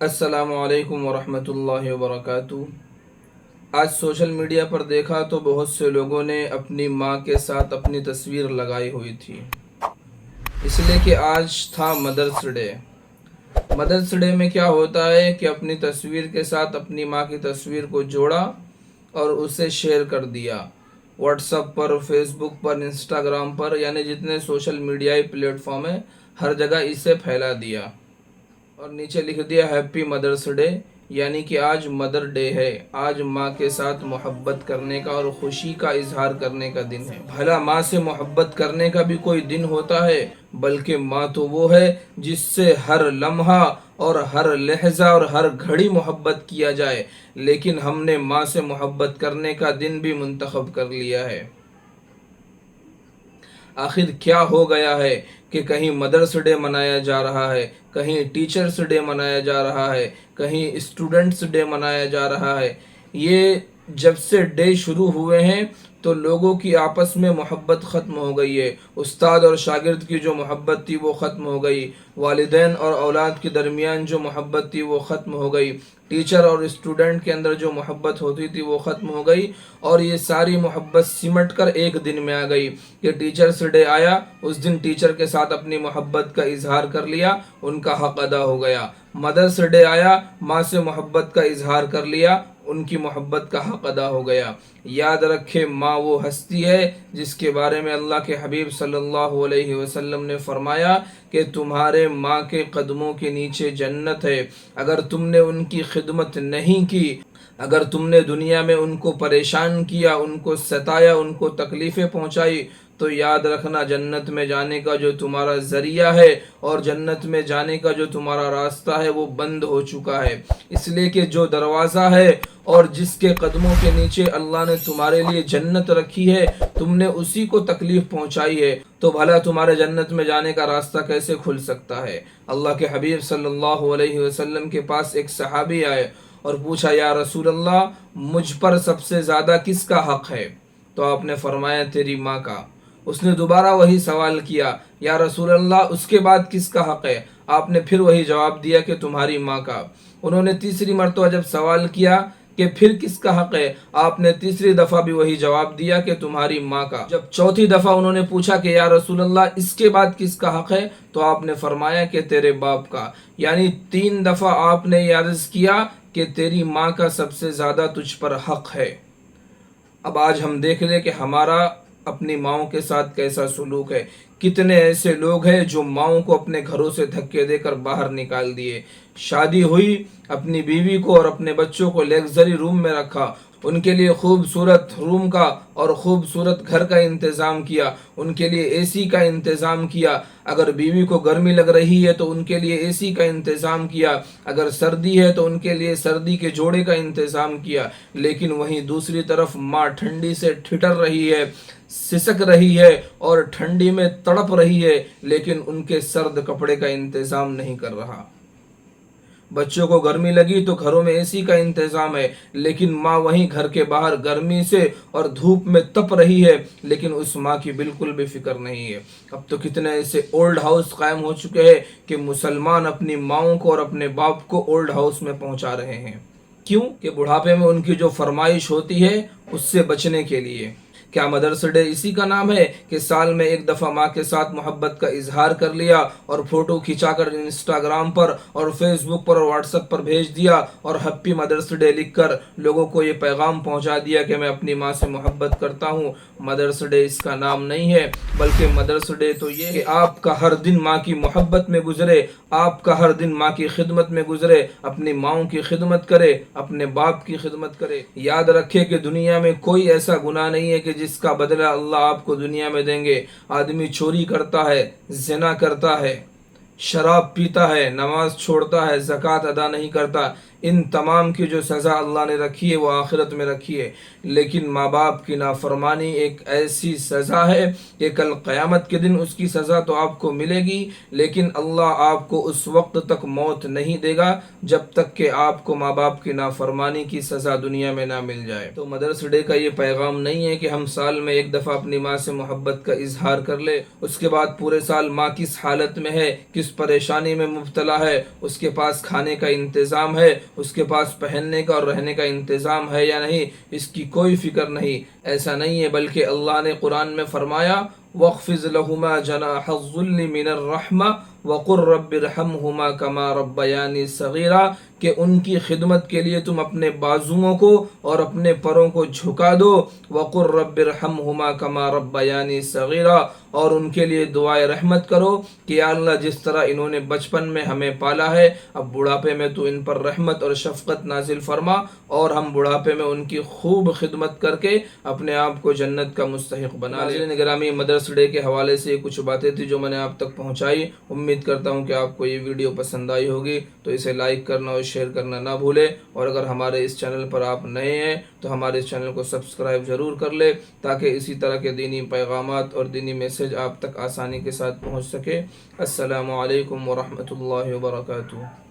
السلام علیکم ورحمۃ اللہ وبرکاتہ۔ آج سوشل میڈیا پر دیکھا تو بہت سے لوگوں نے اپنی ماں کے ساتھ اپنی تصویر لگائی ہوئی تھی، اس لیے کہ آج تھا مدرس ڈے۔ مدرس ڈے میں کیا ہوتا ہے کہ اپنی تصویر کے ساتھ اپنی ماں کی تصویر کو جوڑا اور اسے شیئر کر دیا واٹس ایپ پر، فیس بک پر، انسٹاگرام پر، یعنی جتنے سوشل میڈیائی پلیٹ فارم ہیں ہر جگہ اسے پھیلا دیا اور نیچے لکھ دیا ہیپی مدرس ڈے، یعنی کہ آج مدر ڈے ہے، آج ماں کے ساتھ محبت کرنے کا اور خوشی کا اظہار کرنے کا دن ہے۔ بھلا ماں سے محبت کرنے کا بھی کوئی دن ہوتا ہے؟ بلکہ ماں تو وہ ہے جس سے ہر لمحہ اور ہر لحظہ اور ہر گھڑی محبت کیا جائے، لیکن ہم نے ماں سے محبت کرنے کا دن بھی منتخب کر لیا ہے۔ آخر کیا ہو گیا ہے کہ کہیں مدرس ڈے منایا جا رہا ہے، کہیں ٹیچرس ڈے منایا جا رہا ہے، کہیں اسٹوڈنٹس ڈے منایا جا رہا ہے۔ یہ جب سے ڈے شروع ہوئے ہیں تو لوگوں کی آپس میں محبت ختم ہو گئی ہے، استاد اور شاگرد کی جو محبت تھی وہ ختم ہو گئی، والدین اور اولاد کے درمیان جو محبت تھی وہ ختم ہو گئی، ٹیچر اور اسٹوڈنٹ کے اندر جو محبت ہوتی تھی وہ ختم ہو گئی، اور یہ ساری محبت سمٹ کر ایک دن میں آ گئی کہ ٹیچرس ڈے آیا، اس دن ٹیچر کے ساتھ اپنی محبت کا اظہار کر لیا، ان کا حق ادا ہو گیا۔ مدرس ڈے آیا، ماں سے محبت کا اظہار کر لیا، ان کی محبت کا حق ادا ہو گیا۔ یاد رکھے، ماں وہ ہستی ہے جس کے بارے میں اللہ کے حبیب صلی اللہ علیہ وسلم نے فرمایا کہ تمہارے ماں کے قدموں کے نیچے جنت ہے۔ اگر تم نے ان کی خدمت نہیں کی، اگر تم نے دنیا میں ان کو پریشان کیا، ان کو ستایا، ان کو تکلیفیں پہنچائی، تو یاد رکھنا جنت میں جانے کا جو تمہارا ذریعہ ہے اور جنت میں جانے کا جو تمہارا راستہ ہے وہ بند ہو چکا ہے۔ اس لیے کہ جو دروازہ ہے اور جس کے قدموں کے نیچے اللہ نے تمہارے لیے جنت رکھی ہے، تم نے اسی کو تکلیف پہنچائی ہے، تو بھلا تمہارے جنت میں جانے کا راستہ کیسے کھل سکتا ہے؟ اللہ کے حبیب صلی اللہ علیہ وسلم کے پاس ایک صحابی آئے اور پوچھا، یا رسول اللہ، مجھ پر سب سے زیادہ کس کا حق ہے؟ تو آپ نے فرمایا، تیری ماں کا۔ اس نے دوبارہ وہی سوال کیا، یا رسول اللہ، اس کے بعد کس کا حق ہے؟ آپ نے پھر وہی جواب دیا کہ تمہاری ماں کا۔ انہوں نے تیسری مرتبہ جب سوال کیا کہ پھر کس کا حق ہے، آپ نے تیسری دفعہ بھی وہی جواب دیا کہ تمہاری ماں کا۔ جب چوتھی دفعہ انہوں نے پوچھا کہ یا رسول اللہ، اس کے بعد کس کا حق ہے، تو آپ نے فرمایا کہ تیرے باپ کا۔ یعنی 3 دفعہ آپ نے یہ عرض کیا کہ تیری ماں کا سب سے زیادہ تجھ پر حق ہے۔ اب آج ہم دیکھ لیں کہ ہمارا اپنی ماؤں کے ساتھ کیسا سلوک ہے۔ کتنے ایسے لوگ ہیں جو ماؤں کو اپنے گھروں سے دھکے دے کر باہر نکال دیے، شادی ہوئی، اپنی بیوی کو اور اپنے بچوں کو لیگزری روم میں رکھا، ان کے لیے خوبصورت روم کا اور خوبصورت گھر کا انتظام کیا، ان کے لیے اے سی کا انتظام کیا، اگر بیوی کو گرمی لگ رہی ہے تو ان کے لیے اے سی کا انتظام کیا، اگر سردی ہے تو ان کے لیے سردی کے جوڑے کا انتظام کیا، لیکن وہیں دوسری طرف ماں ٹھنڈی سے ٹھٹر رہی ہے، سسک رہی ہے اور ٹھنڈی میں تڑپ رہی ہے، لیکن ان کے سرد کپڑے کا انتظام نہیں کر رہا۔ بچوں کو گرمی لگی تو گھروں میں اے سی کا انتظام ہے، لیکن ماں وہیں گھر کے باہر گرمی سے اور دھوپ میں تپ رہی ہے، لیکن اس ماں کی بالکل بھی فکر نہیں ہے۔ اب تو کتنے ایسے اولڈ ہاؤس قائم ہو چکے ہیں کہ مسلمان اپنی ماؤں کو اور اپنے باپ کو اولڈ ہاؤس میں پہنچا رہے ہیں۔ کیوں؟ کہ بڑھاپے میں ان کی جو فرمائش ہوتی ہے اس سے بچنے کے لیے۔ کیا مدرس ڈے اسی کا نام ہے کہ سال میں ایک دفعہ ماں کے ساتھ محبت کا اظہار کر لیا اور فوٹو کھنچا کر انسٹاگرام پر اور فیس بک پر اور واٹس ایپ پر بھیج دیا اور ہیپی مدرس ڈے لکھ کر لوگوں کو یہ پیغام پہنچا دیا کہ میں اپنی ماں سے محبت کرتا ہوں؟ مدرس ڈے اس کا نام نہیں ہے، بلکہ مدرس ڈے تو یہ کہ آپ کا ہر دن ماں کی محبت میں گزرے، آپ کا ہر دن ماں کی خدمت میں گزرے، اپنی ماؤں کی خدمت کرے، اپنے باپ کی خدمت کرے۔ یاد رکھے کہ دنیا میں کوئی ایسا گناہ نہیں ہے کہ جس کا بدلہ اللہ آپ کو دنیا میں دیں گے۔ آدمی چوری کرتا ہے، زنا کرتا ہے، شراب پیتا ہے، نماز چھوڑتا ہے، زکوٰۃ ادا نہیں کرتا، ان تمام کی جو سزا اللہ نے رکھی ہے وہ آخرت میں رکھی ہے، لیکن ماں باپ کی نافرمانی ایک ایسی سزا ہے کہ کل قیامت کے دن اس کی سزا تو آپ کو ملے گی، لیکن اللہ آپ کو اس وقت تک موت نہیں دے گا جب تک کہ آپ کو ماں باپ کی نافرمانی کی سزا دنیا میں نہ مل جائے۔ تو مدرس ڈے کا یہ پیغام نہیں ہے کہ ہم سال میں ایک دفعہ اپنی ماں سے محبت کا اظہار کر لے، اس کے بعد پورے سال ماں کس حالت میں ہے، کس اس پریشانی میں مبتلا ہے اس کے پاس کھانے کا انتظام ہے، اس کے پاس پہننے کا اور رہنے کا انتظام ہے یا نہیں، اس کی کوئی فکر نہیں. ایسا نہیں ہے، بلکہ اللہ نے قرآن میں فرمایا وَاخْفِضْ لَهُمَا جَنَاحَ الذُّلِّ مِنَ الرَّحْمَةِ وَقُلْ رَبِّ ارْحَمْهُمَا كَمَا رَبَّيَانِي صَغِيرًا، کہ ان کی خدمت کے لیے تم اپنے بازوؤں کو اور اپنے پروں کو جھکا دو. وَقُلْ رَبِّ ارْحَمْهُمَا كَمَا رَبَّيَانِي صَغِيرًا، اور ان کے لیے دعائے رحمت کرو کہ یا اللہ جس طرح انہوں نے بچپن میں ہمیں پالا ہے، اب بڑھاپے میں تو ان پر رحمت اور شفقت نازل فرما اور ہم بڑھاپے میں ان کی خوب خدمت کر کے اپنے آپ کو جنت کا مستحق بنا لیں. ناظرین گرامی، مدرس ڈے کے حوالے سے کچھ باتیں تھی جو میں نے آپ تک پہنچائی. امید کرتا ہوں کہ آپ کو یہ ویڈیو پسند آئی ہوگی، تو اسے لائک کرنا اور شیئر کرنا نہ بھولے، اور اگر ہمارے اس چینل پر آپ نئے ہیں تو ہمارے اس چینل کو سبسکرائب ضرور کر لے تاکہ اسی طرح کے دینی پیغامات اور دینی میسج آپ تک آسانی کے ساتھ پہنچ سکے. السلام علیکم ورحمۃ اللہ وبرکاتہ.